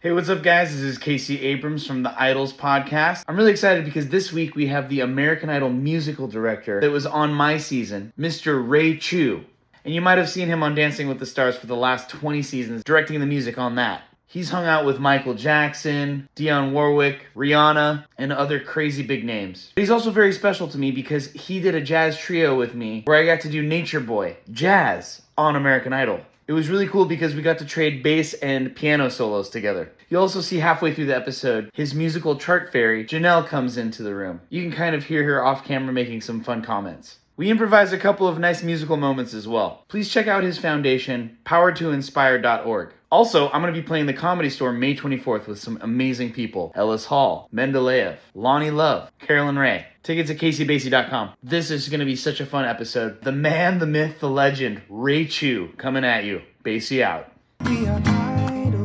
Hey, what's up, guys? This is Casey Abrams from the IDOLS podcast. I'm really excited because this week we have the American Idol musical director that was on my season, Mr. Ray Chu. And you might have seen him on Dancing with the Stars for the last 20 seasons, directing the music on that. He's hung out with Michael Jackson, Dionne Warwick, Rihanna, and other crazy big names. But he's also very special to me because he did a jazz trio with me where I got to do Nature Boy, jazz, on American Idol. It was really cool because we got to trade bass and piano solos together. You'll also see halfway through the episode, his musical chart fairy, Janelle, comes into the room. You can kind of hear her off camera making some fun comments. We improvised a couple of nice musical moments as well. Please check out his foundation, powertoinspire.org. Also, I'm going to be playing the Comedy Store May 24th with some amazing people. Ellis Hall, Mendeleev, Lonnie Love, Carolyn Ray. Tickets at CaseyBasey.com. This is going to be such a fun episode. The man, the myth, the legend, Ray Chu, coming at you. Basey out. We are idol.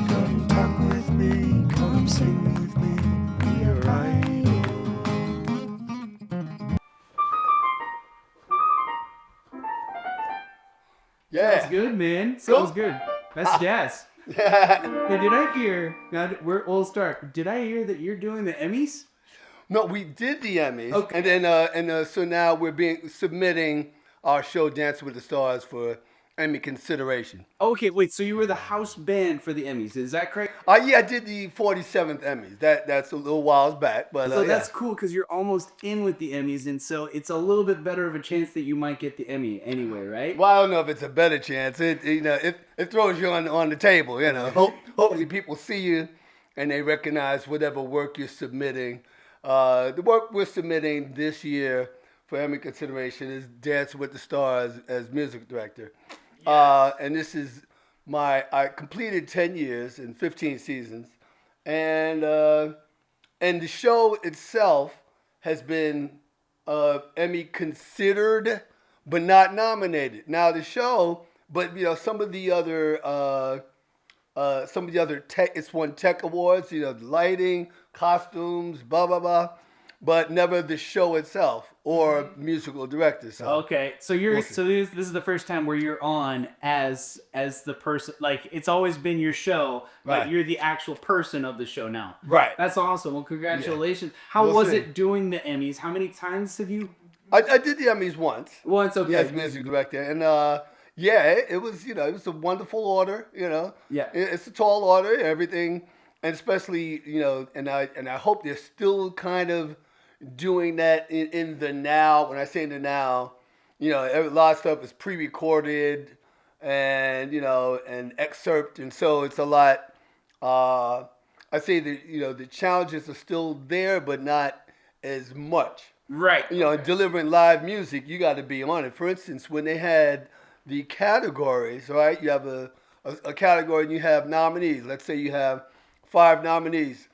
Come talk with me. Come sing with me. We are idol. Yeah. Sounds good, man. Sounds good. That's jazz. Hey, did I hear? Now we'll start. Did I hear that you're doing the Emmys? No, we did the Emmys, Okay. and then so now we're submitting our show Dancing with the Stars for Emmy consideration. Okay, wait. So you were the house band for the Emmys? Is that correct? Yeah, I did the 47th Emmys. That's a little whiles back, but So yeah. that's cool because you're almost in with the Emmys, and so it's a little bit better of a chance that you might get the Emmy anyway, right? Well, I don't know if it's a better chance. It throws you on the table. Hopefully people see you and they recognize whatever work you're submitting. The work we're submitting this year for Emmy consideration is Dancing with the Stars as music director. And this is I completed 10 years and 15 seasons. And the show itself has been Emmy considered, but not nominated. Now the show, but some of the other tech, it's won tech awards, lighting, costumes, blah, blah, blah. But never the show itself or musical director. So. Okay, so this is the first time where you're on as the person. Like it's always been your show, but Right. you're the actual person of the show now. Right. That's awesome. Well, congratulations. How We'll was see. it doing the Emmys? How many times have you? I did the Emmys once. Once, okay. As music director, and it was it was a wonderful order. Yeah. It's a tall order, everything, and especially and I hope they're still kind of doing that in the now. When I say in the now, a lot of stuff is pre-recorded and and excerpt, and so it's a lot. I say that the challenges are still there, but not as much. Right. Delivering live music, you got to be on it. For instance, when they had the categories, right? You have a category and you have nominees. Let's say you have 5 nominees.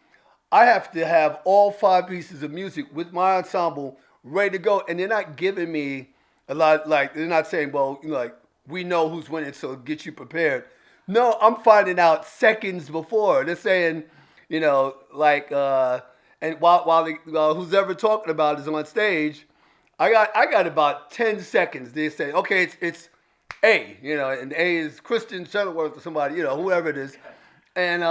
I have to have all 5 pieces of music with my ensemble ready to go. And they're not giving me a lot, like, they're not saying, well, we know who's winning, so get you prepared. No, I'm finding out seconds before. They're saying, and while who's ever talking about is on stage, I got about 10 seconds. They say, okay, it's A, and A is Kristen Shuttleworth or somebody, whoever it is. And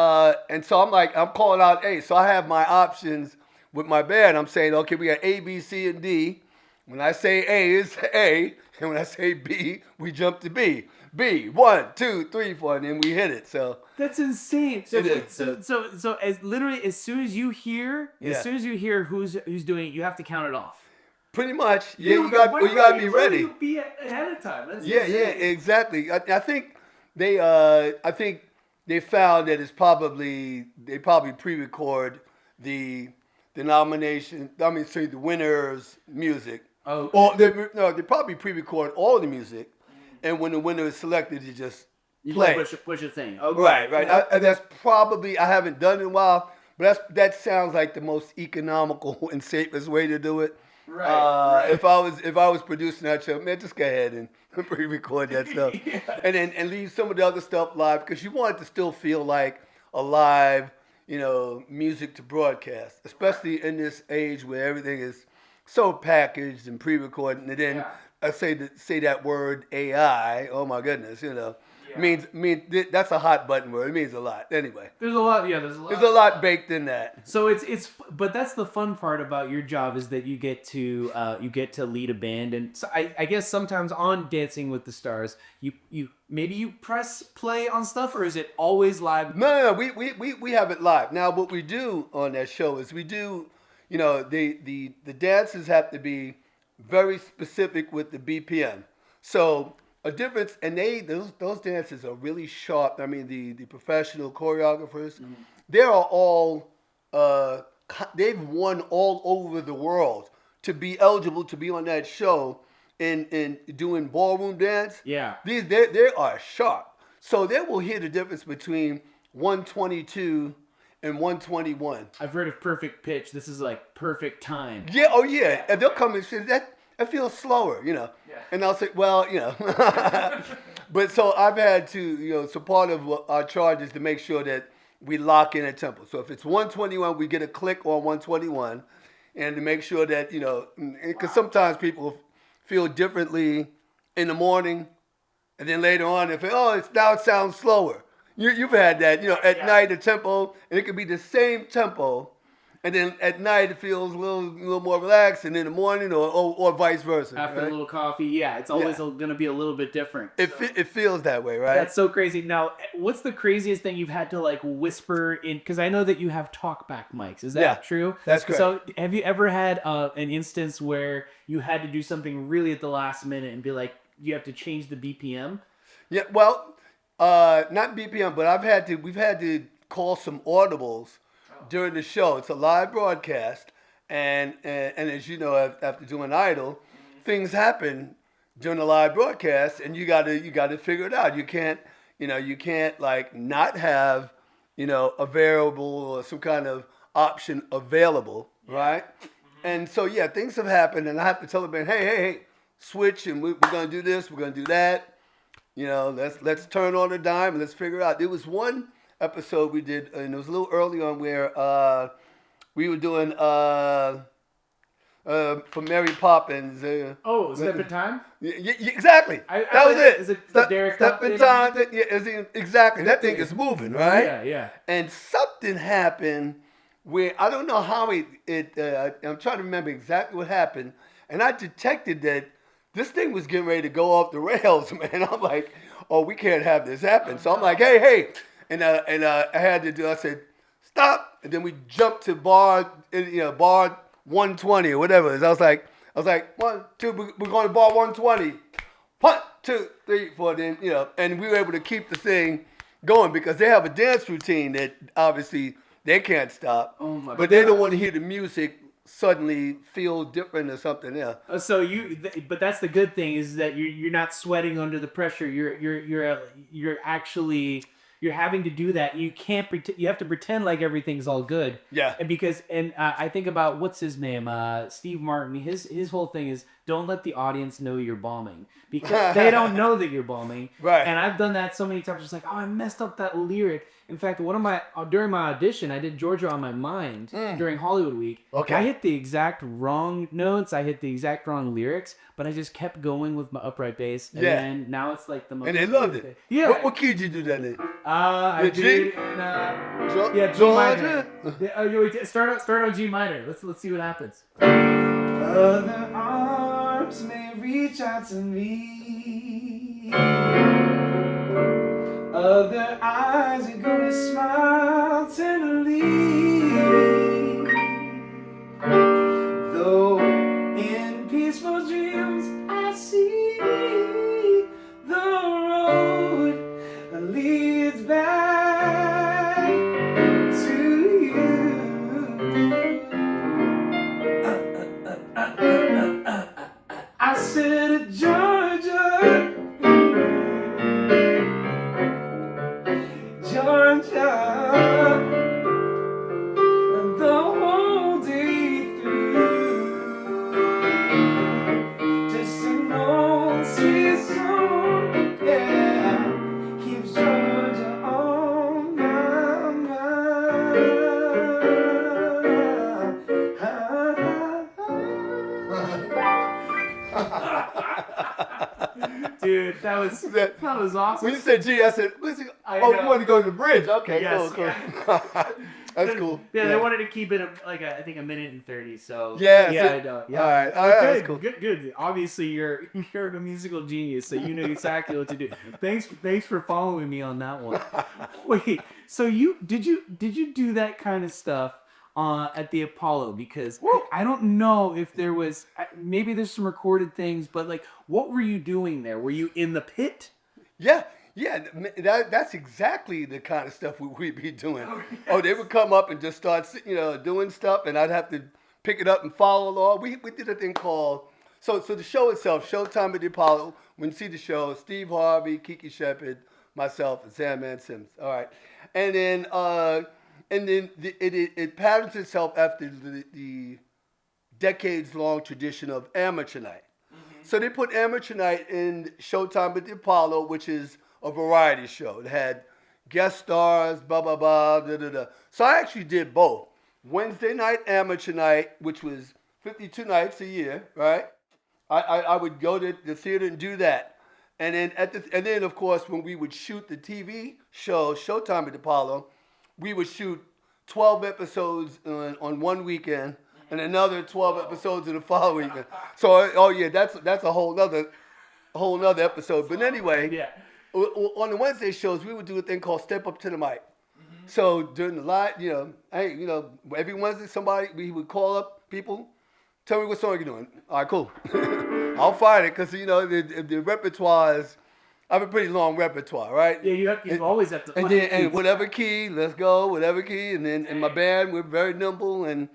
so I'm calling out A. So I have my options with my band. I'm saying, okay, we got A, B, C, and D. When I say A, it's A. And when I say B, we jump to B. B, 1, 2, 3, 4, and then we hit it. So That's insane. It is. So as soon as you hear who's doing it, you have to count it off. pretty much, you got to be ready. Be ahead of time. That's Yeah, insane. exactly. I think they found that they probably pre-record the nomination. The winner's music. Oh. Or they probably pre-record all the music, and when the winner is selected, you just play. Push a thing. Okay. Right. That's probably, I haven't done it in a while, but that sounds like the most economical and safest way to do it. Right. If I was producing that show, man, just go ahead and pre-record that stuff, Yeah. and leave some of the other stuff live, because you want it to still feel like a live, music to broadcast, especially in this age where everything is so packaged and pre-recorded, and then I say that word AI. Oh my goodness, That's a hot button word. It means a lot. Anyway, There's a lot. Yeah, there's a lot. there's a lot baked in that. So but that's the fun part about your job is that you get to lead a band, and so I guess sometimes on Dancing with the Stars you maybe you press play on stuff, or is it always live? No. We have it live. Now, what we do on that show is we do, the dances have to be very specific with the BPM. So a difference, and those dancers are really sharp. I mean, the professional choreographers, they are all they've won all over the world to be eligible to be on that show in doing ballroom dance. Yeah. They are sharp. So they will hear the difference between 122 and 121. I've heard of perfect pitch. This is like perfect time. Yeah, oh yeah. And they'll come and say that feels slower, Yeah. And I'll say, well, But so I've had to, so part of our charge is to make sure that we lock in a tempo. So if it's 121, we get a click on 121, and to make sure that, because sometimes people feel differently in the morning, and then later on, it sounds slower. You've had that, at night the tempo, and it could be the same tempo, and then at night it feels a little more relaxed, and in the morning or vice versa. After right? a little coffee, it's always going to be a little bit different. It feels that way, right? That's so crazy. Now, what's the craziest thing you've had to like whisper in? Because I know that you have talkback mics. Is that true? That's correct. So have you ever had an instance where you had to do something really at the last minute and be like, you have to change the BPM? Yeah, well, not BPM, but we've had to call some audibles during the show. It's a live broadcast, and as you know, after doing Idol, things happen during the live broadcast, and you got to figure it out. You can't like not have a variable or some kind of option available, right? And so things have happened, and I have to tell the band, hey, switch, and we're gonna do this, we're gonna do that. Let's turn on a dime and let's figure it out. There was one episode we did, and it was a little early on where we were doing for Mary Poppins. Step in time? Yeah, exactly. That was it. Is it the Derek Step in time? Exactly. That thing is moving, right? Yeah. And something happened where I don't know how I'm trying to remember exactly what happened, and I detected that this thing was getting ready to go off the rails, man. I'm like, oh, we can't have this happen. So I'm like, hey. And I had to do, I said, stop. And then we jumped to bar 120 or whatever it is. I was like, 1, 2, we're going to bar 120. 1, 2, 3, 4, then, and we were able to keep the thing going because they have a dance routine that obviously they can't stop. Oh my but they don't want to hear the music suddenly feel different or something else. So but that's the good thing is that you're not sweating under the pressure. You're actually having to do that. You can't pretend. You have to pretend like everything's all good. Yeah. And I think about what's his name, Steve Martin. His whole thing is don't let the audience know you're bombing because they don't know that you're bombing. Right. And I've done that so many times. It's like, oh, I messed up that lyric. In fact, during my audition, I did Georgia on My Mind during Hollywood Week. Okay. I hit the exact wrong notes. I hit the exact wrong lyrics, but I just kept going with my upright bass. And then now it's like the most. And they loved it. Yeah. What key did you do that in? I G? did. G Georgia? minor. Start on G minor. Let's see what happens. Other arms may reach out to me. Other eyes are gonna smile tenderly. Though in peaceful dreams I see the road leads back to you. I said, Georgia. Georgia, the whole day through, just an old sweet song, keeps Georgia on my mind. Dude, That was That- awesome. When you said G, I said, listen, I oh, know. you want to go to the bridge? Okay, Yes, cool. That's cool. Yeah, they wanted to keep it I think a minute and 30. So Yeah, yeah, so- I know. Yeah. all right, Good, that's cool. Good. Obviously, you're a musical genius, so you know exactly what to do. Thanks for following me on that one. Wait, so did you do that kind of stuff at the Apollo? Because I don't know if there was maybe there's some recorded things, but like, what were you doing there? Were you in the pit? Yeah, that's exactly the kind of stuff we'd be doing. Oh, they would come up and just start, doing stuff, and I'd have to pick it up and follow along. We did a thing called, so the show itself, Showtime at the Apollo. When you see the show, Steve Harvey, Kiki Shepard, myself, and Sandman Sims. All right, and then it patterns itself after the decades-long tradition of Amateur Night. So they put Amateur Night in Showtime at the Apollo, which is a variety show. It had guest stars, blah, blah, blah, da, da, da. So I actually did both. Wednesday night, Amateur Night, which was 52 nights a year, right? I would go to the theater and do that. And then of course, when we would shoot the TV show, Showtime at the Apollo, we would shoot 12 episodes on one weekend, and another 12 episodes in the following weekend. So, that's a whole nother episode. But anyway, on the Wednesday shows, we would do a thing called Step Up to the Mic. So during the live, every Wednesday, we would call up people, tell me what song you're doing. All right, cool. I'll find it because the repertoire is. I have a pretty long repertoire, right? Yeah, you always have to. And whatever key, let's go, whatever key. And then in my band, we're very nimble and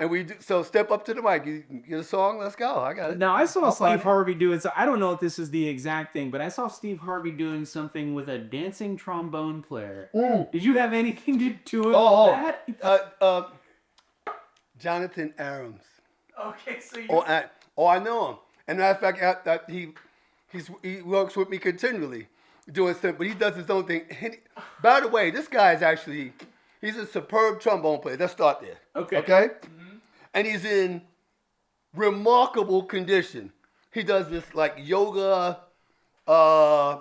we do. So Step Up to the Mic. You get a song, let's go. I got it. Now I saw Steve Harvey doing. So I don't know if this is the exact thing, but I saw Steve Harvey doing something with a dancing trombone player. Did you have anything to do with that? Jonathan Abrams. Okay, so you. I know him. And matter of fact, he works with me continually doing stuff, but he does his own thing. By the way, this guy is actually, he's a superb trombone player. Let's start there. Okay? Mm-hmm. And he's in remarkable condition. He does this like yoga, Tai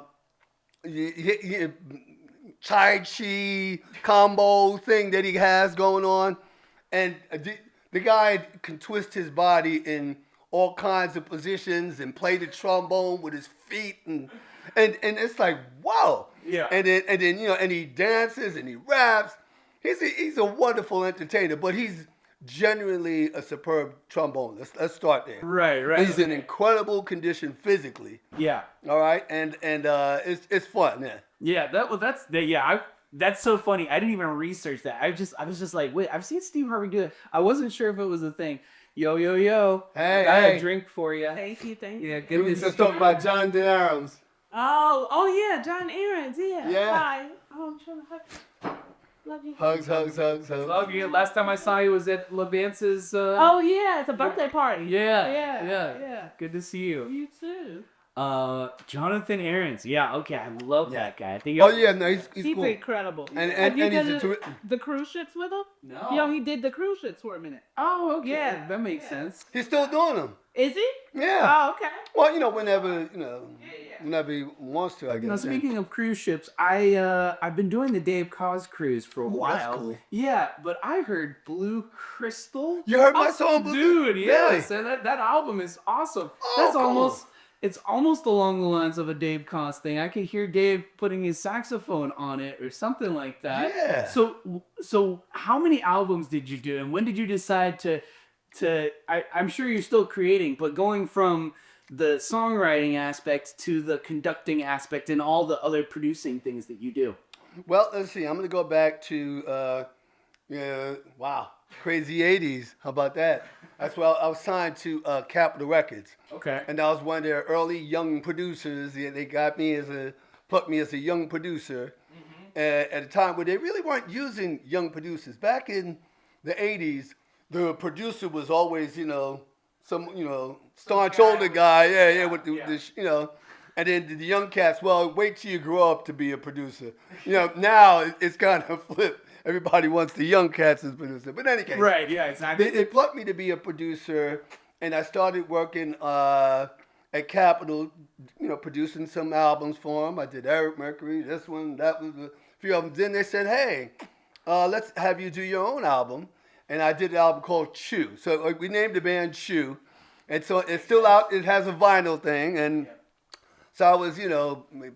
Chi combo thing that he has going on. And the guy can twist his body in all kinds of positions and play the trombone with his feet and it's like, wow. Yeah. And then and he dances and he raps. He's a wonderful entertainer, but he's genuinely a superb trombone. Let's start there. Right. He's in incredible condition physically. Yeah. All right, and it's fun. Yeah. That's so funny. I didn't even research that. I was just like, wait, I've seen Steve Harvey do it. I wasn't sure if it was a thing. Yo. Hey, got a drink for you. Thank you. Yeah, give me Let's talk about Jonathan Abrams. Oh yeah, John Aarons. Yeah. Yeah. Hi. Oh, I'm trying to hug. Love you. Hugs. Love you. Last time I saw you was at LeVance's. Oh yeah, it's a birthday party. Yeah. Good to see you. You too. Jonathan Aarons. Yeah, okay. I love that guy. I think. No, he's He's cool. incredible. And Have you he's done the cruise ships with him? No. Yo, he did the cruise ships for a minute. Oh, okay. Yeah. That makes sense. He's still doing them. Is he? Yeah. Oh, okay. Well, whenever he wants to, I guess. Now, speaking of cruise ships, I've been doing the Dave Cause cruise for a while. That's cool. Yeah, but I heard Blue Crystal. You heard my song, Blue? Dude, Really? yes, and that album is awesome. That's cool. It's almost along the lines of a Dave Cause thing. I could hear Dave putting his saxophone on it or something like that. Yeah. So how many albums did you do, and when did you decide to I'm sure you're still creating, but going from the songwriting aspect to the conducting aspect and all the other producing things that you do? Well, let's see. I'm going to go back to, crazy 80s. How about that? That's why I was signed to Capitol Records. Okay. And I was one of their early young producers. They plucked me as a young producer at a time where they really weren't using young producers. Back in the 80s, the producer was always, some, staunch older guy. With the and then the young cats, well, wait till you grow up to be a producer. Now it's kind of flipped. Everybody wants the young cats as producer. But in any case. Right, yeah, exactly. They plucked me to be a producer, and I started working at Capitol, producing some albums for them. I did Eric Mercury, this one, that was a few of them. Then they said, hey, let's have you do your own album. And I did an album called Chew. So we named the band Chew. And so it's still out. It has a vinyl thing. And so I was,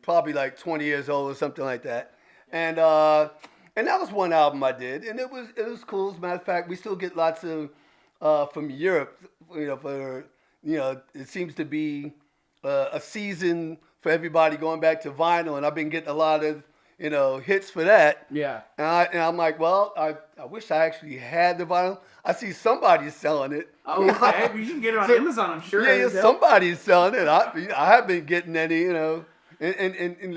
probably like 20 years old or something like that. And that was one album I did. And it was cool. As a matter of fact, we still get lots of, from Europe, it seems to be a season for everybody going back to vinyl. And I've been getting a lot of, hits for that. Yeah. And I'm like, well, I wish I actually had the vinyl. I see somebody's selling it. Oh, okay. You can get it on Amazon, I'm sure. Yeah, somebody's selling it. I haven't been getting any, and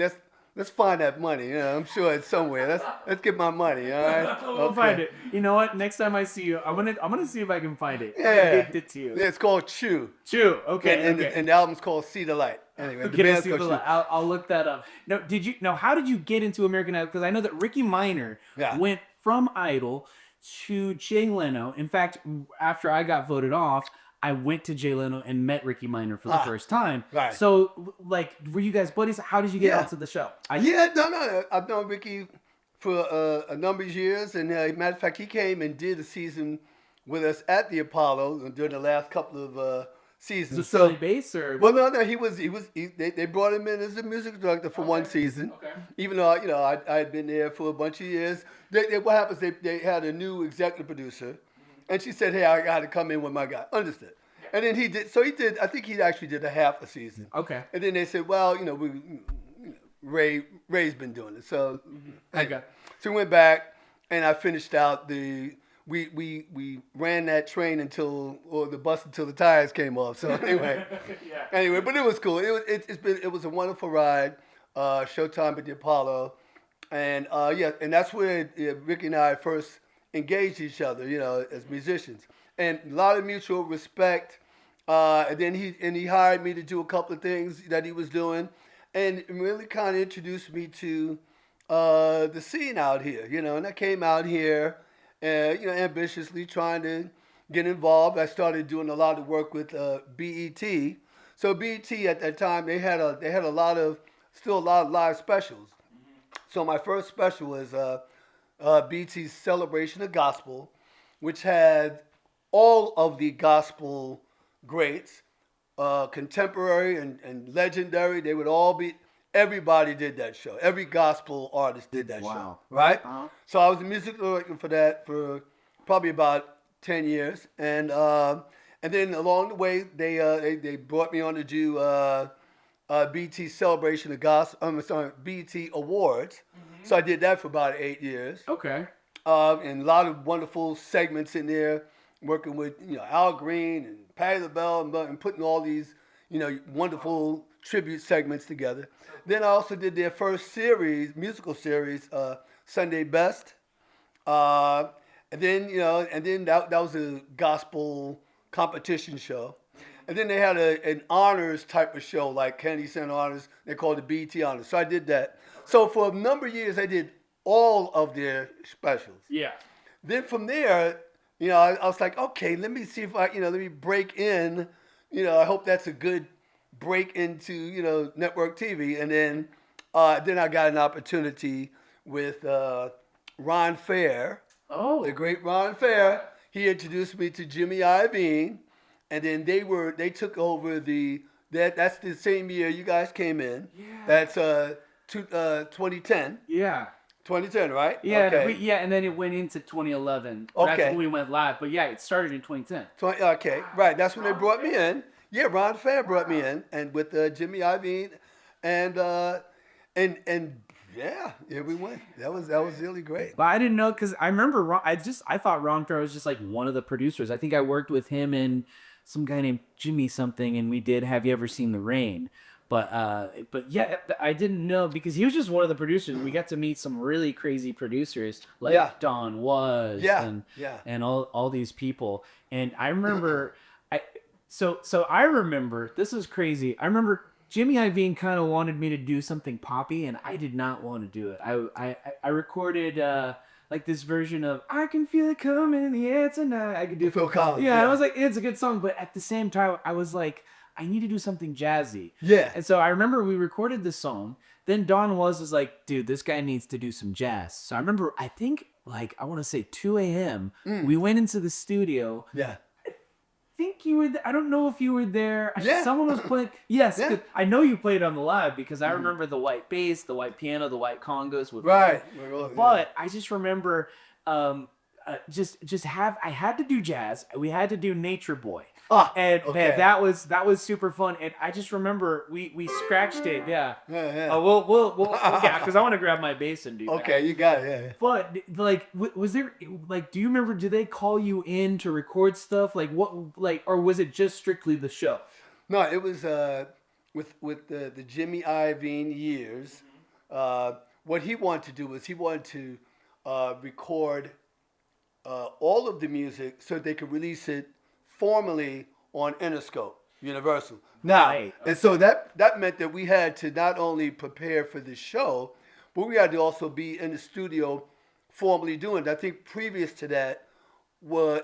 let's find that money. I'm sure it's somewhere. Let's get my money. All right. We'll find it. You know what? Next time I see you, I'm gonna see if I can find it. Yeah. Gift it to you. Yeah, it's called Chew. Chew. Okay. And the album's called See the Light. Anyway, the Okay, band's called Chew. I'll look that up. No, how did you get into American Idol? Because I know that Ricky Minor went from Idol to Jay Leno. In fact, after I got voted off, I went to Jay Leno and met Ricky Minor for the first time. Right. So, were you guys buddies? How did you get onto the show? No. I've known Ricky for a number of years, and matter of fact, he came and did a season with us at the Apollo during the last couple of seasons. Was it Philly bass or? Well, no, they brought him in as a music director for one season. Okay. Even though I had been there for a bunch of years. What happens? They had a new executive producer, and she said, "Hey, I got to come in with my guy." Understood. And then he did. So he did. I think he actually did a half a season. Okay. And then they said, "Well, Ray's been doing it." So Okay. So we went back, and I finished out we ran that train or the bus until the tires came off. So anyway, but it was cool. It was a wonderful ride. Showtime at the Apollo, and and that's where Ricky and I first engaged each other, as musicians, and a lot of mutual respect. And then he hired me to do a couple of things that he was doing, and really kind of introduced me to the scene out here, And I came out here, ambitiously trying to get involved. I started doing a lot of work with BET. So BET at that time they had a lot of live specials. So my first special was BET's Celebration of Gospel, which had all of the gospel greats, contemporary and legendary. They would all be. Everybody did that show. Every gospel artist did that show. Right? Uh-huh. So I was a music director for that for probably about 10 years. And then along the way, they brought me on to do BET Celebration of Gospel, BET Awards. Mm-hmm. So I did that for about 8 years. Okay. And a lot of wonderful segments in there, working with Al Green and Patti LaBelle and putting all these wonderful tribute segments together. Then I also did their first musical series, Sunday Best. And then that was a gospel competition show. And then they had an honors type of show, like Kennedy Center Honors. They called it BET Honors. So I did that. So for a number of years, I did all of their specials. Yeah. Then from there, I was like, okay, let me see if let me break in. I hope that's a good break into, network TV. And then I got an opportunity with Ron Fair. Oh. The great Ron Fair. He introduced me to Jimmy Iovine. And then they took over that's the same year you guys came in. Yeah. That's 2010. Yeah. 2010, right? Yeah, Okay. and then it went into 2011. Okay. That's when we went live. But yeah, it started in 2010. Okay, right. That's when they brought me in. Yeah, Ron Fair brought me in, and with Jimmy Iovine, and yeah, here we went. That was really great. But I didn't know because I remember I thought Ron Fair was just like one of the producers. I think I worked with him and some guy named Jimmy something, and we did Have You Ever Seen the Rain? But yeah, I didn't know because he was just one of the producers. We got to meet some really crazy producers like Don Was and all these people. And I remember I remember this is crazy. I remember Jimmy Iovine kind of wanted me to do something poppy, and I did not want to do it. I recorded like this version of I Can Feel It Coming in the Air Tonight. I could do Phil Collins. Yeah, I was like, it's a good song, but at the same time, I was like, I need to do something jazzy. Yeah. And so I remember we recorded the song. Then Don was like, dude, this guy needs to do some jazz. So I remember, I think, like, I want to say 2 a.m. We went into the studio. Yeah. I think you were I don't know if you were there. Yeah. Someone was playing. Yes, Yeah. 'cause I know you played on the live because I remember the white bass, the white piano, the white congos. Right. But I just remember I had to do jazz. We had to do Nature Boy. And okay. man, that was super fun. And I just remember we scratched it. Yeah. Yeah. We'll yeah, because I want to grab my bass and do that. Okay, you got it. Yeah. But like, was there like? Do you remember? Did they call you in to record stuff? Like what? Like, or was it just strictly the show? No, it was with the Jimmy Iovine years. What he wanted to do was he wanted to record all of the music so they could release it formally on Interscope Universal. Now, Right. and so that meant that we had to not only prepare for the show, but we had to also be in the studio formally doing it. I think previous to that,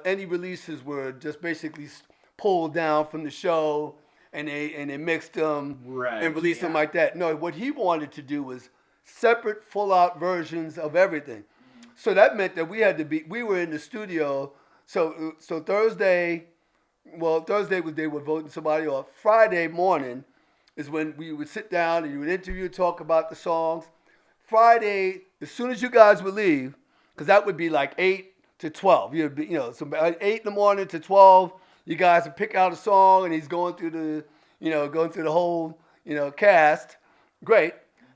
any releases were just basically pulled down from the show and they mixed them Right, and released them like that. No, what he wanted to do was separate, full-out versions of everything. So that meant that we were in the studio. So Thursday was they were voting somebody off. Friday morning is when we would sit down and you would interview, talk about the songs. Friday, as soon as you guys would leave, because that would be like 8 to 12. You'd be, so 8 in the morning to 12, you guys would pick out a song and he's going through the whole, cast. Great.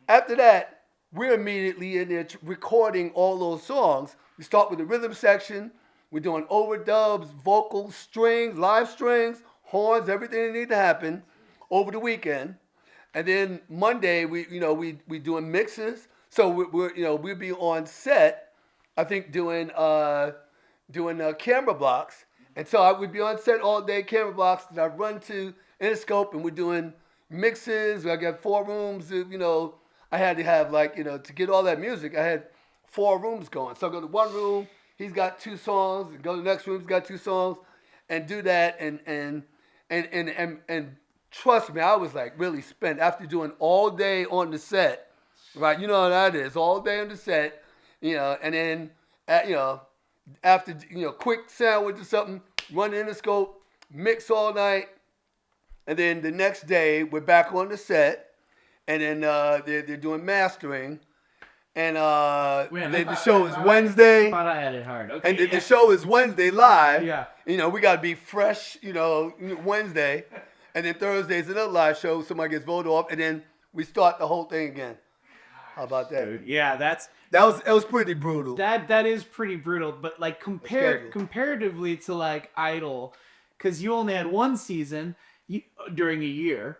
After that, we're immediately in there recording all those songs. We start with the rhythm section. We're doing overdubs, vocals, strings, live strings, horns, everything that needs to happen over the weekend. And then Monday, we doing mixes. So we'll be on set, I think doing camera blocks. And so I would be on set all day, camera blocks, and I run to Interscope and we're doing mixes. I got 4 rooms, I had to have to get all that music, I had 4 rooms going. So I go to one room, he's got 2 songs, and go to the next room, he's got 2 songs, and do that and trust me, I was really spent after doing all day on the set, right? You know how that is, all day on the set, and then after quick sandwich or something, run the Interscope, mix all night, and then the next day we're back on the set. And then they're doing mastering, and the show is Wednesday. I thought I had it hard. Okay. And the show is Wednesday live. Yeah. We gotta be fresh, Wednesday, and then Thursday's another live show. Somebody gets voted off, and then we start the whole thing again. How about that? Dude, yeah, That was pretty brutal. that is pretty brutal. But like Schedule. comparatively to like Idol, because you only had 1 season during a year.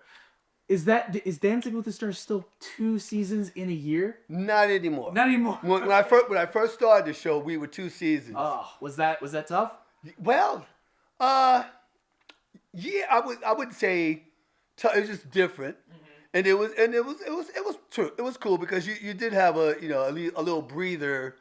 Is Dancing with the Stars still 2 seasons in a year? Not anymore. Not anymore. When I first started the show, we were 2 seasons. Oh, was that tough? Well, yeah, I would say it was just different, and it was true. It was cool because you did have a little breather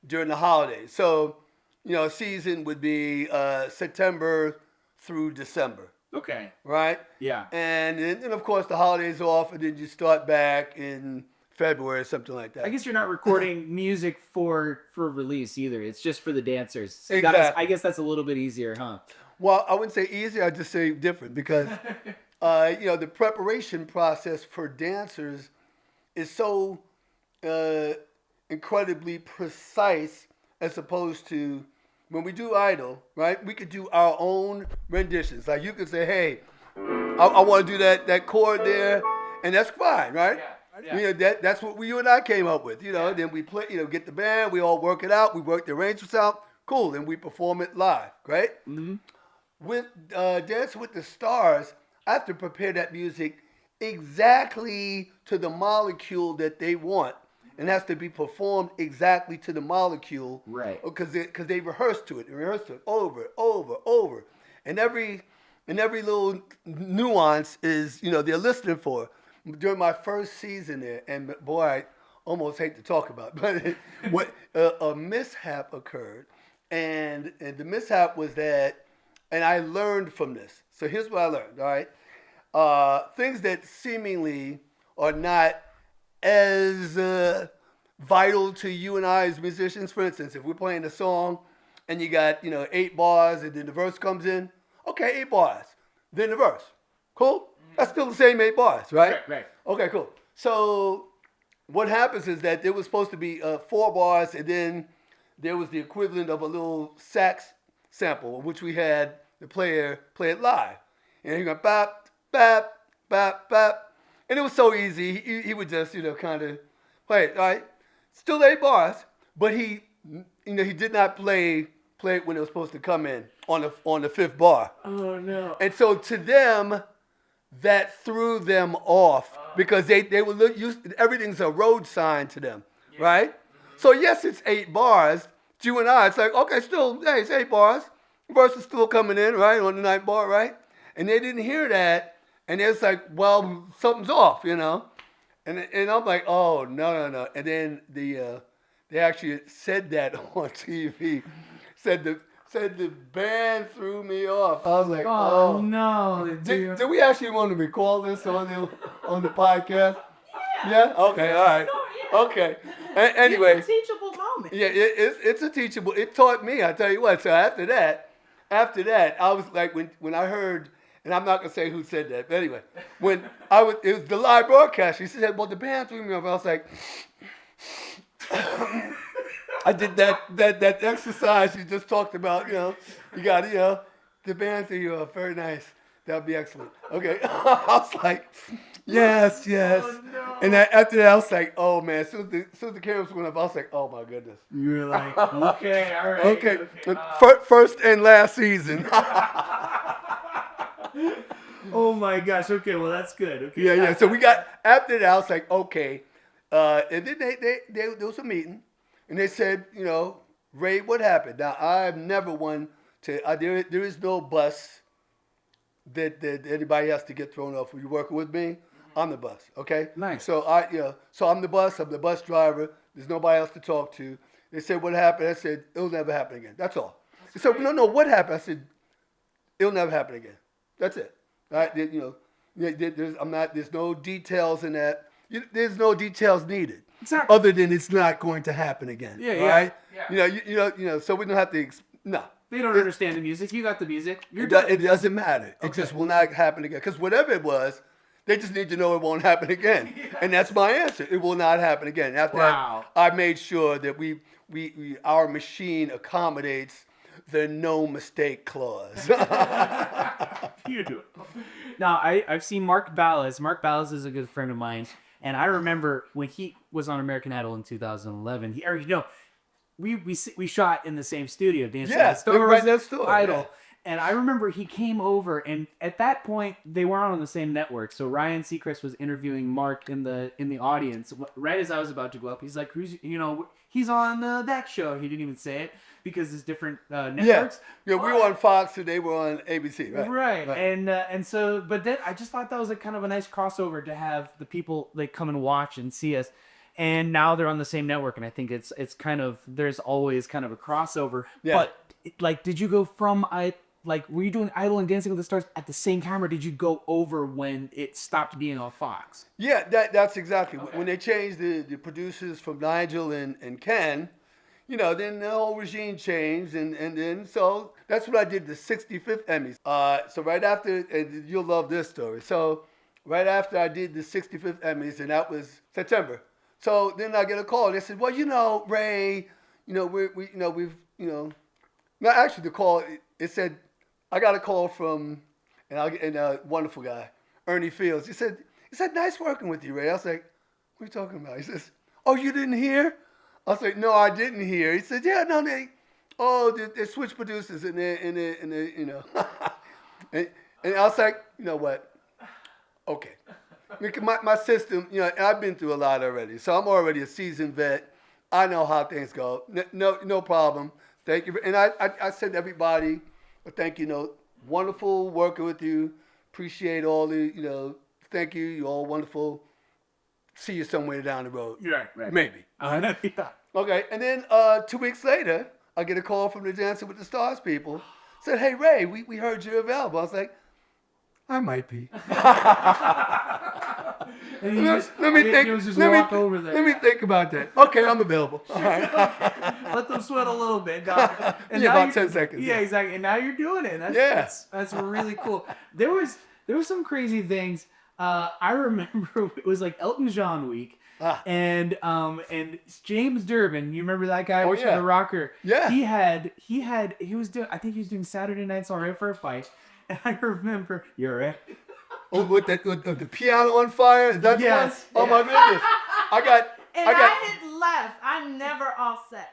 during the holidays. So a season would be September through December. Okay. Right? Yeah. And then of course the holidays are off, and then you start back in February or something like that. I guess you're not recording music for release either. It's just for the dancers. So Exactly. I guess that's a little bit easier, huh? Well, I wouldn't say easy. I'd just say different because, the preparation process for dancers is so incredibly precise as opposed to when we do Idol, right? We could do our own renditions. Like you could say, hey, I want to do that chord there, and that's fine, right? Yeah. That's what you and I came up with. Then we play, get the band, we all work it out, we work the arrangements out, cool, and we perform it live, right? Mm-hmm. With Dancing with the Stars, I have to prepare that music exactly to the molecule that they want. And has to be performed exactly to the molecule, right? Because they rehearse to it over, and every little nuance is they're listening for. During my first season there, and boy, I almost hate to talk about it, but a mishap occurred, and the mishap was that, and I learned from this. So here's what I learned. All right, things that seemingly are not as vital to you and I as musicians. For instance, if we're playing a song and you got 8 bars and then the verse comes in, okay, 8 bars, then the verse, cool. That's still the same 8 bars, right? Right. Okay, cool. So what happens is that there was supposed to be 4 bars, and then there was the equivalent of a little sax sample, which we had the player play it live. And he went bap, bap, bap, bap. And it was so easy. He would just, kind of play it, all right? Still 8 bars, but he did not play it when it was supposed to come in on the 5th bar. Oh, no. And so to them, that threw them off because they were used. Everything's a road sign to them, right? So yes, it's 8 bars. You and I, it's like, okay, still, hey, it's 8 bars. Verse is still coming in, right, on the 9th bar, right? And they didn't hear that, and it's like, well, something's off, And I'm like, oh, no. And then they actually said that on TV. Said the band threw me off. I was like, Oh, no. do we actually want to recall this on the podcast? Yeah? Okay, all right. Okay. Anyway. It's a teachable moment. Yeah, it's a teachable. It taught me, I tell you what. So after that, I was like, when I heard, and I'm not gonna say who said that, but anyway, it was the live broadcast. She said, "Well, the band threw me off." I was like, I did that exercise you just talked about. You got the band threw you off. Very nice. That'd be excellent. Okay. I was like, yes. Oh, no. And after that, I was like, oh, man. As soon as the cameras went up, I was like, oh, my goodness. You were like, okay, all right. Okay. First and last season. Oh, my gosh. Okay, well, that's good. Okay. Yeah. So we got, after that, I was like, okay. And then there was a meeting. And they said, Ray, what happened? Now, I've never one to, there is no bus that anybody has to get thrown off. When you're working with me, I'm the bus, okay? Nice. So I'm the bus driver. There's nobody else to talk to. They said, what happened? I said, it'll never happen again. That's all. They said, no, what happened? I said, it'll never happen again. That's it. Right? There's no details in that. There's no details needed. Exactly. Other than it's not going to happen again. Yeah. Right? Yeah. So we don't have to, no. They don't understand the music. You got the music. You're done. It doesn't matter. It just will not happen again. Because whatever it was, they just need to know it won't happen again. And that's my answer. It will not happen again. After that, I made sure that our machine accommodates the no mistake clause. Beautiful. Now, I've seen Mark Ballas. Mark Ballas is a good friend of mine. And I remember when he was on American Idol in 2011, we shot in the same studio, Dancing with the Stars, right next door. Idol. Yeah. And I remember he came over, and at that point they weren't on the same network. So Ryan Seacrest was interviewing Mark in the audience. Right as I was about to go up, he's like, "Who's he's on that show." He didn't even say it because it's different networks. Yeah, we were on Fox and they were on ABC. Right. And so, but then I just thought that was like kind of a nice crossover to have the people like come and watch and see us. And now they're on the same network, and I think it's kind of, there's always kind of a crossover. Yeah. But did you go from were you doing Idol and Dancing with the Stars at the same time, or did you go over when it stopped being on Fox? Yeah, that's exactly. Okay. When they changed the producers from Nigel and Ken, then the whole regime changed, and then so that's what I did, the 65th Emmys. So right after, and you'll love this story. So right after I did the 65th Emmys, and that was September. So then I get a call. They said, well, Ray, not actually the call. It said, I got a call from, and a wonderful guy, Ernie Fields. He said, nice working with you, Ray. I was like, what are you talking about? He says, oh, you didn't hear? I was like, no, I didn't hear. He said, yeah, no, they switched producers and they and I was like, you know what? Okay. Because my system, I've been through a lot already. So I'm already a seasoned vet. I know how things go. No problem. Thank you. And I said to everybody, thank you, wonderful working with you. Appreciate all the, thank you. You're all wonderful. See you somewhere down the road. Right. Maybe. Yeah. Okay. And then 2 weeks later, I get a call from the Dancing with the Stars people. Said, hey, Ray, we heard you're available. I was like, I might be. And you just, Let me think. You just Let walk me, over there. let me think about that. Okay, I'm available. All right. Let them sweat a little bit, dog. And Yeah, now about you- 10 seconds, Yeah, yeah. exactly. And now you're doing it. That's really cool. There was some crazy things. I remember it was like Elton John week. And James Durbin, you remember that guy? Oh, Richard yeah. the Rocker. Yeah. He was doing. I think he was doing Saturday Night's All Right for a Fight. And I remember you're right. Oh, with the piano on fire? Is that the Yes. one? Oh my goodness. And I hit left. I'm never offset.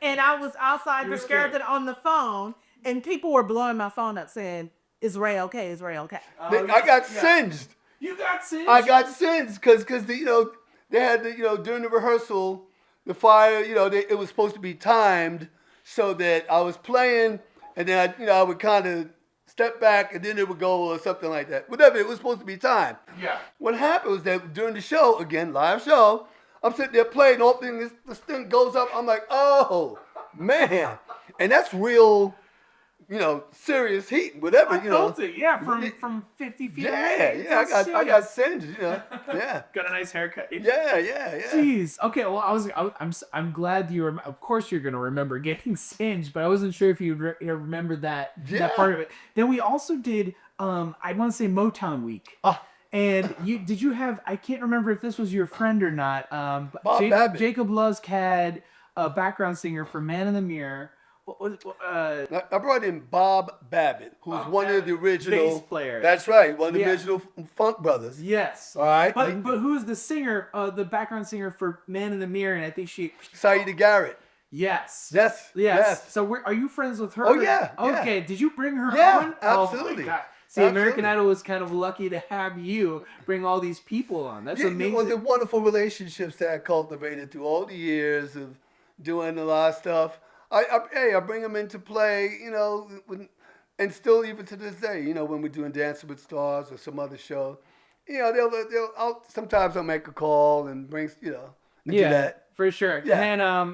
And I was outside the skeleton on the phone, and people were blowing my phone up saying, "Is Ray okay? Is Ray okay?" I got singed. You got singed. I got singed because they had during the rehearsal, the fire, it was supposed to be timed so that I was playing and then I would kind of step back and then it would go or something like that. Whatever, it was supposed to be timed. Yeah. What happened was that during the show, again, live show, I'm sitting there playing, all thing, this thing goes up, I'm like, oh, man. And that's real, serious heat, whatever, I felt it. Yeah, from 50 feet away. Yeah, I got singed, yeah. Got a nice haircut. Yeah. Jeez. Okay. Well, I'm glad you. Of course, you're gonna remember getting singed, but I wasn't sure if you remember that part of it. Then we also did. I want to say Motown Week. And did you have? I can't remember if this was your friend or not. Bob Babbitt. Jacob Lusk had a background singer for Man in the Mirror. I brought in Bob Babbitt, who's one of the original bass player. That's right, one of the Yeah. original Funk Brothers. Yes. All right. But who's the singer? The background singer for Man in the Mirror, and I think she. Saida Garrett. Yes. Yes. So are you friends with her? Oh, yeah, Okay. Did you bring her Yeah, on? absolutely. Oh my God. See, American Absolutely. Idol was kind of lucky to have you bring all these people on. That's amazing. Well, the wonderful relationships that I cultivated through all the years of doing a lot of stuff. I bring them into play, and still even to this day, when we're doing Dancing with Stars or some other show, sometimes I'll make a call and bring, and do that. For sure. Yeah.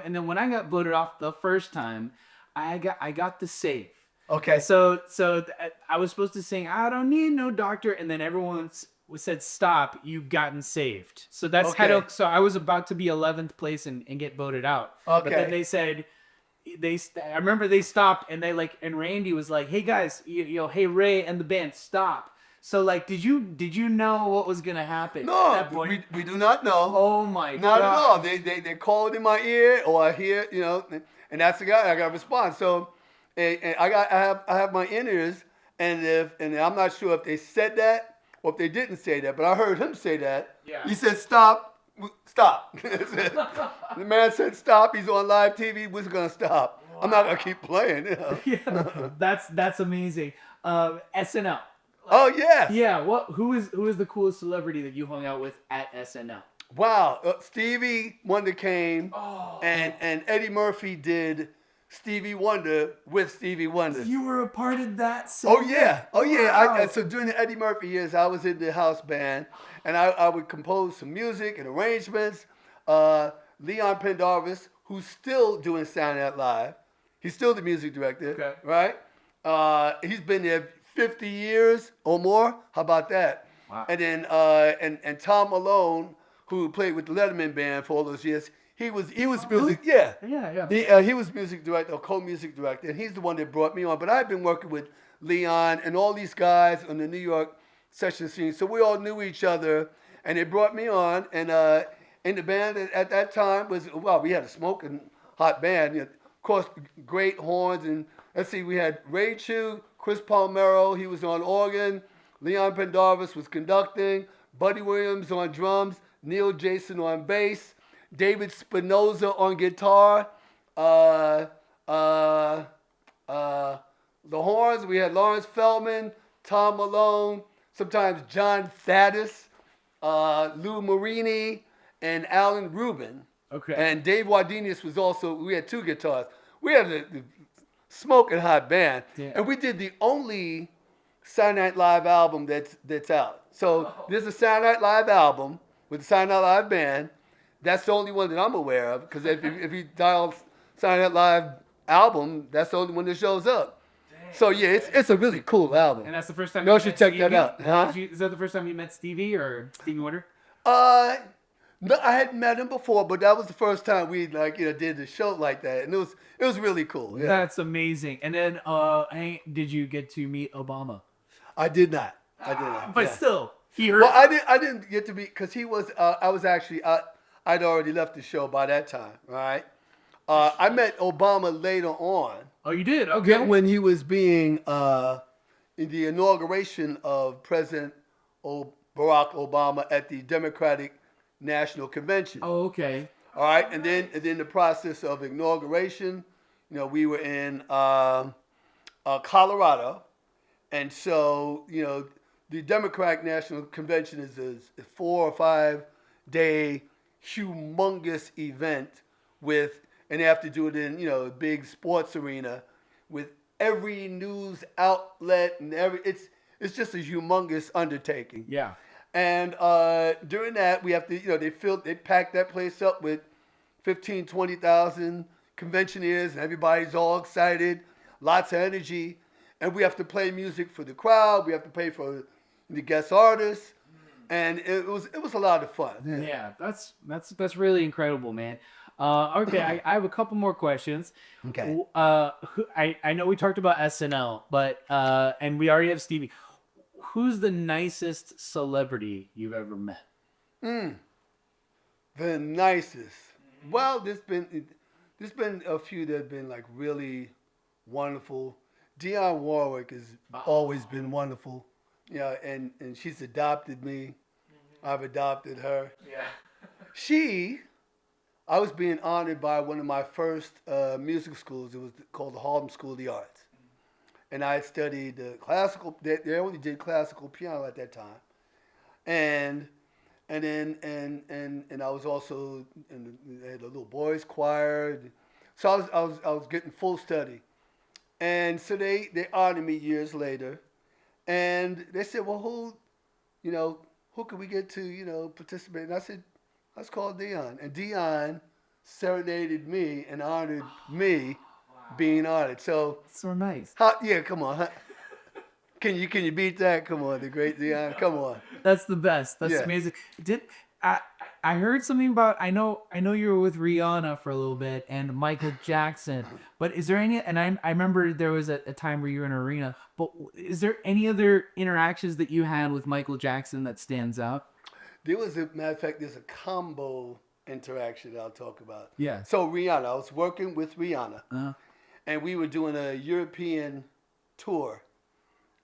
And then when I got voted off the first time, I got the save. Okay. So I was supposed to sing "I Don't Need No Doctor," and then everyone said stop. You've gotten saved. So that's Okay. so I was about to be 11th place and get voted out. Okay. But then they said. I remember they stopped and and Randy was like, "Hey guys, hey Ray and the band, stop." So did you know what was gonna happen at No, that point? we do not know. Oh my Not God. at all. They call it in my ear or I hear, and that's the guy I got to respond. So, and I have my in-ears, and I'm not sure if they said that or if they didn't say that, but I heard him say that. Yeah. He said stop. The man said stop. He's on live TV. We're gonna stop. Wow. I'm not gonna keep playing. Yeah, that's amazing. SNL. Oh yeah. Yeah. Who is the coolest celebrity that you hung out with at SNL? Wow. Stevie Wonder came, and Eddie Murphy did Stevie Wonder with Stevie Wonder. You were a part of that. Oh yeah. Wow. So during the Eddie Murphy years, I was in the house band, and I would compose some music and arrangements. Leon Pendarvis, who's still doing Saturday Night Live, he's still the music director. Okay. Right? He's been there 50 years or more. How about that? Wow. And then and Tom Malone, who played with the Letterman band for all those years, he was music. Yeah. Yeah. He was music director or co-music director, and he's the one that brought me on. But I've been working with Leon and all these guys on the New York session scene, so we all knew each other, and they brought me on. And in the band at that time we had a smoking hot band. Of course, great horns, and let's see, we had Ray Chu, Chris Palmero, he was on organ, Leon Pendarvis was conducting, Buddy Williams on drums, Neil Jason on bass, David Spinoza on guitar, the horns, we had Lawrence Feldman, Tom Malone, sometimes John Thaddeus, Lou Marini, and Alan Rubin. Okay. And Dave Wardenius was also, we had two guitars. We had the smoking hot band. Yeah. And we did the only Saturday Night Live album that's out. So there's a Saturday Night Live album with the Saturday Night Live band. That's the only one that I'm aware of, because if you dial Saturday Night Live album, that's the only one that shows up. So yeah, it's a really cool album. And that's the first time You you should met check that Stevie? out. Huh? Is that the first time you met Stevie or Stevie Wonder? No, I hadn't met him before, but that was the first time we did the show like that, and it was really cool. Yeah. That's amazing. And then, did you get to meet Obama? I did not. But yeah. still, he heard. Well, I didn't get to meet because he was. I was actually. I'd already left the show by that time. Right. I met Obama later on. Oh, you did? Okay. When he was being in the inauguration of President Barack Obama at the Democratic National Convention. Oh, okay. All right, and then the process of inauguration, we were in Colorado, and so the Democratic National Convention is a 4 or 5 day humongous event and they have to do it in a big sports arena with every news outlet and it's just a humongous undertaking. Yeah. And during that, we have to, they packed that place up with 20,000 conventioneers, and everybody's all excited, lots of energy, and we have to play music for the crowd. We have to pay for the guest artists, and it was a lot of fun. Yeah, that's really incredible, man. Okay, I have a couple more questions. Okay. I know we talked about SNL, but and we already have Stevie. Who's the nicest celebrity you've ever met? The nicest. Well, there's been a few that have been like really wonderful. Dionne Warwick has always been wonderful. And she's adopted me. I've adopted her. Yeah. I was being honored by one of my first music schools. It was called the Harlem School of the Arts. And I studied classical. They only did classical piano at that time, and I was also they had a little boys choir. So I was getting full study, and so they honored me years later, and they said, well, who can we get to participate? And I said, let's call Dionne, and Dionne serenaded me and honored me. Being honored, so nice. Yeah, come on. Can you beat that? Come on, the great Dionne. Come on. That's the best. That's amazing. I heard something about I know you were with Rihanna for a little bit and Michael Jackson, but is there any? And I remember there was a time where you were in an arena. But is there any other interactions that you had with Michael Jackson that stands out? There was a matter of fact. There's a combo interaction that I'll talk about. Yeah. So Rihanna, I was working with Rihanna. And we were doing a European tour,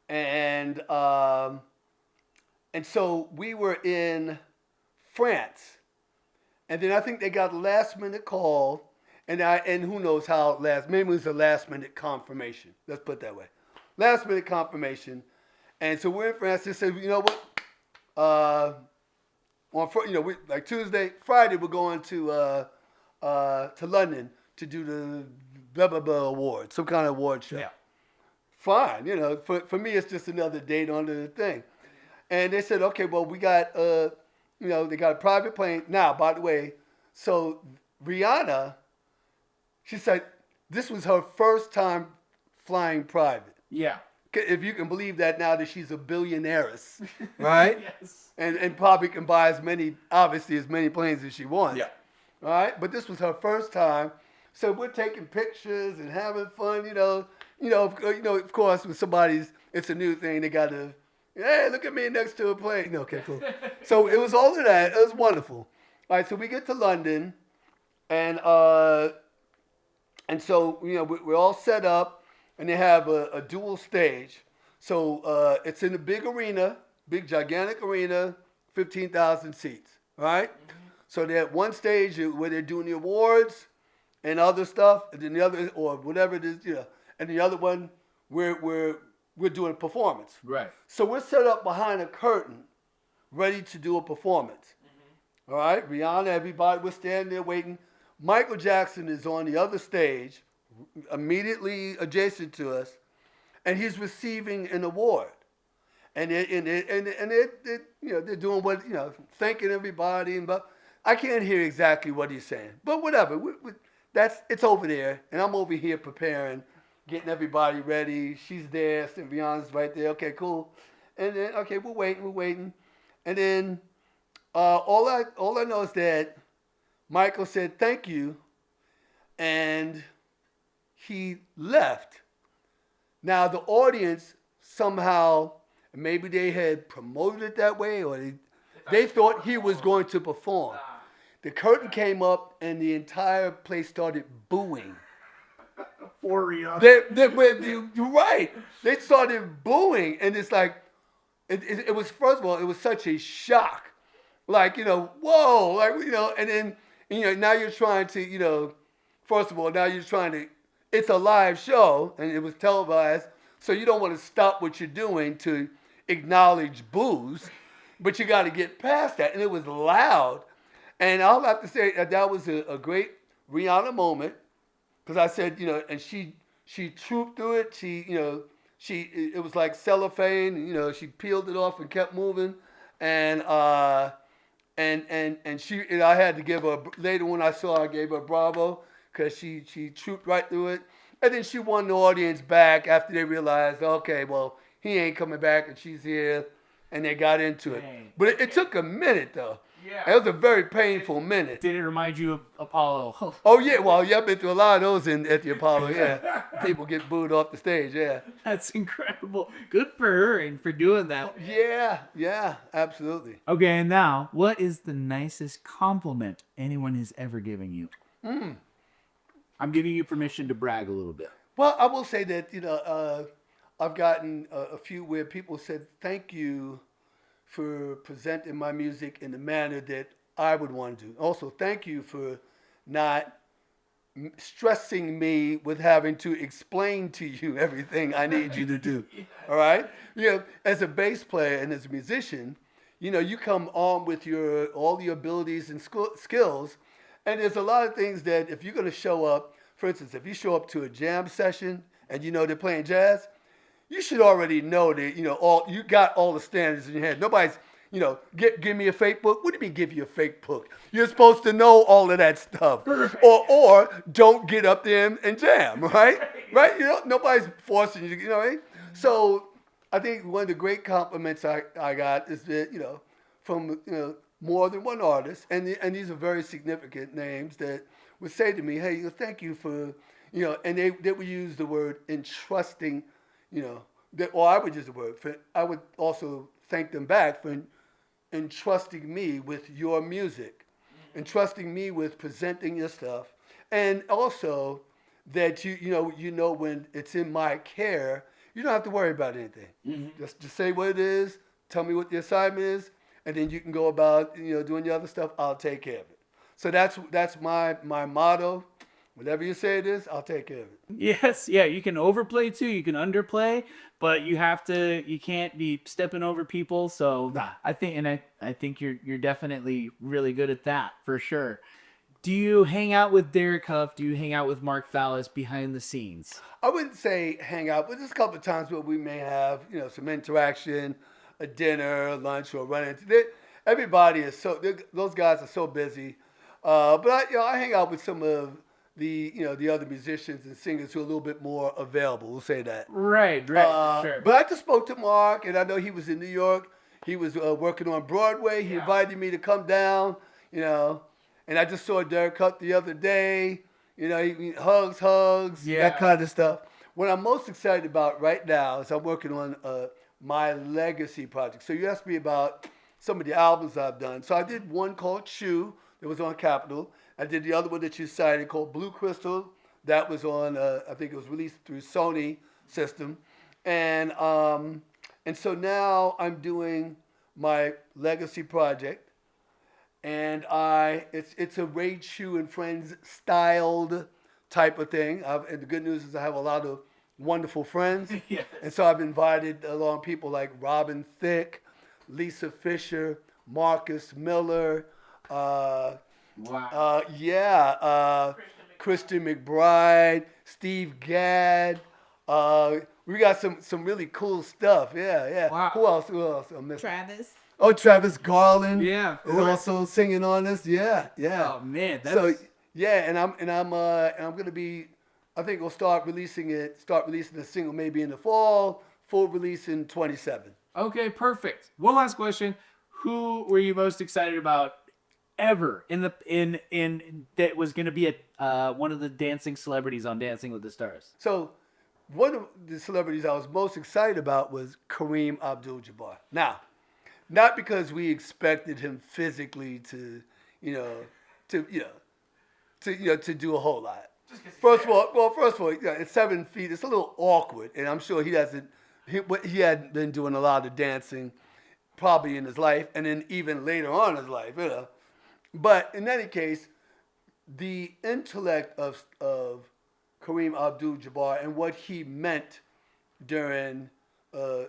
and so we were in France, and then I think they got a last minute call, and who knows how maybe it was a last minute confirmation. Let's put it that way, last minute confirmation, and so we're in France. They said, you know what, like Tuesday, Friday we're going to London to do the blah, blah, blah award, some kind of award show. Yeah. Fine, for me, it's just another date on the thing. And they said, okay, well, we got, they got a private plane. Now, by the way, so Rihanna, she said this was her first time flying private. Yeah. If you can believe that now that she's a billionaireess, right? Yes. And probably can buy as many planes as she wants. Yeah. All right? But this was her first time. So we're taking pictures and having fun, of course, with it's a new thing. They got to, hey, look at me next to a plane. Okay, cool. So it was all of that. It was wonderful. All right, so we get to London, and so we're all set up, and they have a dual stage. So it's in a big arena, big gigantic arena, 15,000 seats. All right. So they have one stage where they're doing the awards and other stuff, and then the other, or whatever it is, and the other one, we're doing a performance. Right. So we're set up behind a curtain, ready to do a performance. All right, Rihanna, everybody, we're standing there waiting. Michael Jackson is on the other stage, immediately adjacent to us, and he's receiving an award. And they're doing what, thanking everybody, but I can't hear exactly what he's saying. But whatever. It's over there, and I'm over here preparing getting everybody ready. She's there, Symbion's right there. Okay, cool. And then okay, we're waiting. And then all I know is that Michael said thank you, and he left. Now the audience somehow, maybe they had promoted it that way, or they thought he was going to perform. The curtain came up, and the entire place started booing. For real. You're right. They started booing, and it's like, it was, first of all, it was such a shock. Like, whoa, like, and then, now you're trying to, first of all, now you're trying to, it's a live show, and it was televised, so you don't want to stop what you're doing to acknowledge boos, but you got to get past that, and it was loud. And I'll have to say that was a great Rihanna moment, because I said, and she trooped through it. It was like cellophane. She peeled it off and kept moving, and I had to give her, later when I saw her, I gave her bravo, because she trooped right through it, and then she won the audience back after they realized, okay, well, he ain't coming back, and she's here, and they got into it. But it took a minute though. Yeah. It was a very painful minute. Did it remind you of Apollo? Oh yeah, well, yeah, I've been through a lot of those at the Apollo. Yeah, people get booed off the stage. Yeah, that's incredible. Good for her and for doing that. Yeah, absolutely. Okay, and now, what is the nicest compliment anyone has ever given you? I'm giving you permission to brag a little bit. Well, I will say that I've gotten a few where people said thank you for presenting my music in the manner that I would want to do. Also, thank you for not stressing me with having to explain to you everything I need you to do. All right? As a bass player and as a musician, you come on with all your abilities and skills, and there's a lot of things that if you're going to show up, for instance, if you show up to a jam session and they're playing jazz, you should already know that, you got all the standards in your head. Nobody's, give me a fake book. What do you mean give you a fake book? You're supposed to know all of that stuff. Or don't get up there and jam, right? Right? Nobody's forcing you, right? So I think one of the great compliments I got is that, from, more than one artist, and these are very significant names that would say to me, hey, thank you for, and they would use the word entrusting, or I would use the word. I would also thank them back for entrusting me with your music, entrusting me with presenting your stuff, and also that you know when it's in my care, you don't have to worry about anything. Mm-hmm. Just say what it is, tell me what the assignment is, and then you can go about doing the other stuff. I'll take care of it. So that's my motto. Whatever you say it is, I'll take care of it. Yes, yeah, you can overplay too, you can underplay, but you can't be stepping over people. So I think you're definitely really good at that for sure. Do you hang out with Derek Huff? Do you hang out with Mark Fallis behind the scenes? I wouldn't say hang out, but there's a couple of times where we may have some interaction, a dinner, lunch, or run into. Everybody is those guys are so busy, but I hang out with some of the other musicians and singers who are a little bit more available. We'll say that. Right, sure. But I just spoke to Mark, and I know he was in New York. He was working on Broadway. He invited me to come down, and I just saw Derek Huff the other day. He hugs, that kind of stuff. What I'm most excited about right now is I'm working on my legacy project. So you asked me about some of the albums I've done. So I did one called Shoe that was on Capitol. I did the other one that you cited called Blue Crystal. That was on, I think it was released through Sony system. And so now I'm doing my legacy project. And it's a Ray Chu and Friends styled type of thing. And the good news is I have a lot of wonderful friends. Yes. And so I've invited along people like Robin Thicke, Lisa Fisher, Marcus Miller, Christian McBride, Steve Gadd. We got some really cool stuff. Yeah. Wow. Who else? Travis. Oh, Travis Garland. Yeah. Is also singing on this. Yeah. Oh man. So yeah, and I'm gonna be I think we'll start releasing the single maybe in the fall, full release in 27. Okay, perfect. One last question. Who were you most excited about ever in that was going to be one of the dancing celebrities on Dancing with the Stars? So one of the celebrities I was most excited about was Kareem Abdul-Jabbar. Now, not because we expected him physically to do a whole lot. First of all, it's 7 feet. It's a little awkward, and I'm sure he hadn't been doing a lot of dancing probably in his life, and then even later on in his life, But in any case, the intellect of Kareem Abdul-Jabbar and what he meant during a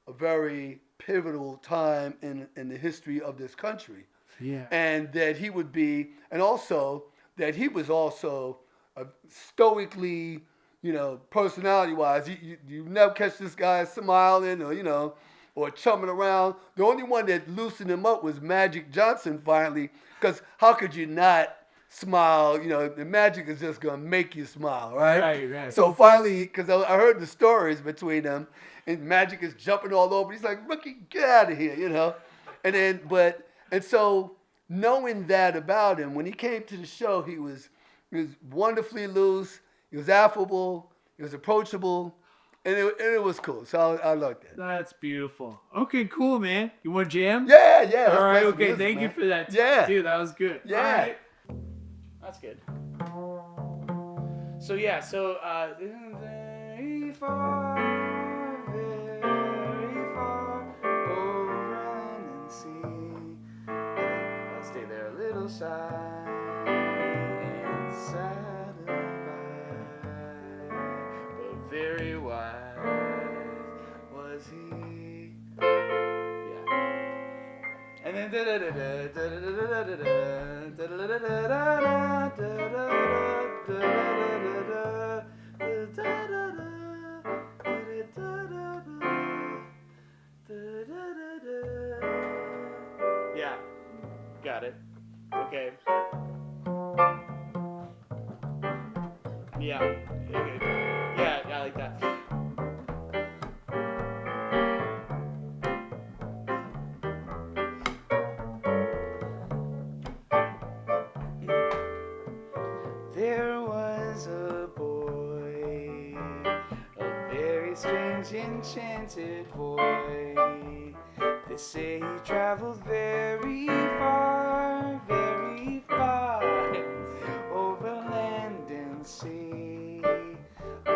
very pivotal time in the history of this country. Yeah. And that he would be, and also that he was also stoically, personality-wise, you never catch this guy smiling or chumming around. The only one that loosened him up was Magic Johnson finally, because how could you not smile? The magic is just going to make you smile, right? Right. So finally, because I heard the stories between them, and Magic is jumping all over. He's like, "Rookie, get out of here," And so knowing that about him, when he came to the show, he was wonderfully loose. He was affable. He was approachable. And it was cool. So I liked that. That's beautiful. Okay, cool, man. You want to jam? Yeah. All right, that's okay. music, Thank you man. for that. Yeah. Dude, that was good. Yeah. All right. That's good. So yeah, very far over land and sea. I'll stay there a little shy and satisfied, but very wise was he. Yeah. And then yeah, got it. Okay. Yeah. Okay. Yeah, I like that. There was a boy, a very strange, enchanted boy. They say he traveled very far, over land and sea, a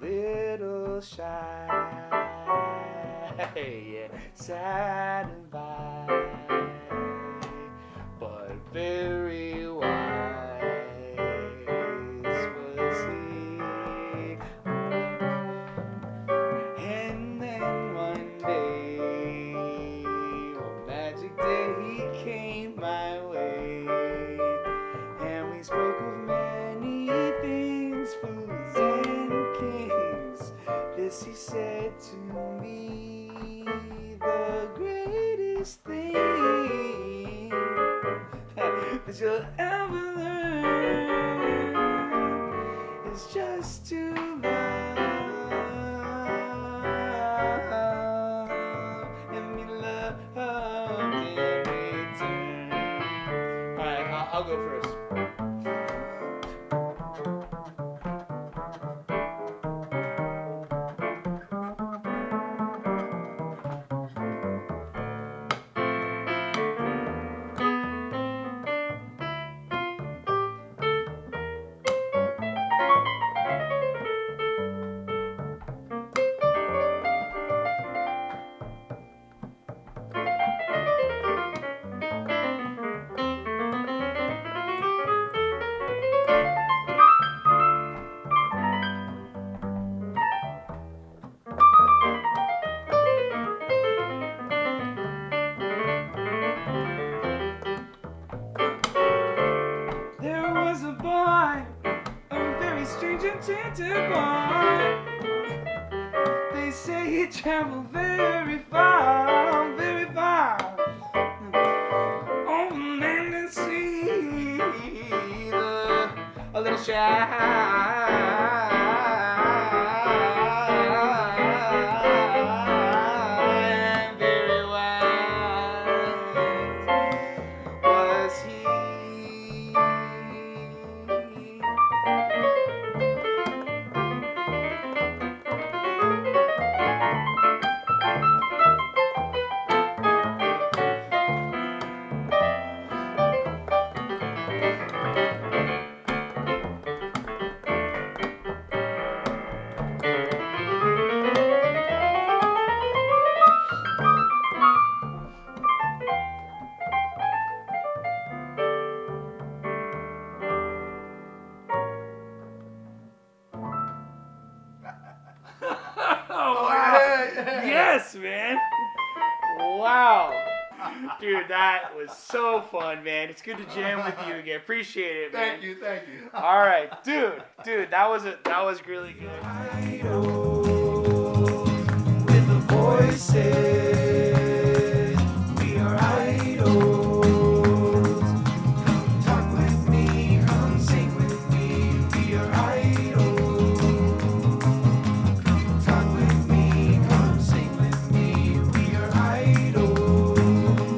little shy, sad and by, but very wise was he. And then one day, one magic day, he came my way, and we spoke of many things, foods and kings. This he said to me, the greatest thing that you'll ever learn is just to love and be loved in return. Alright, I'll go first. There was a boy, a very strange enchanted boy. They say he traveled very far, over land and sea. A little shy Yes, man. Wow. Dude, that was so fun, man. It's good to jam with you again. Appreciate it, man. Thank you. All right, dude, that was really good. With the voices.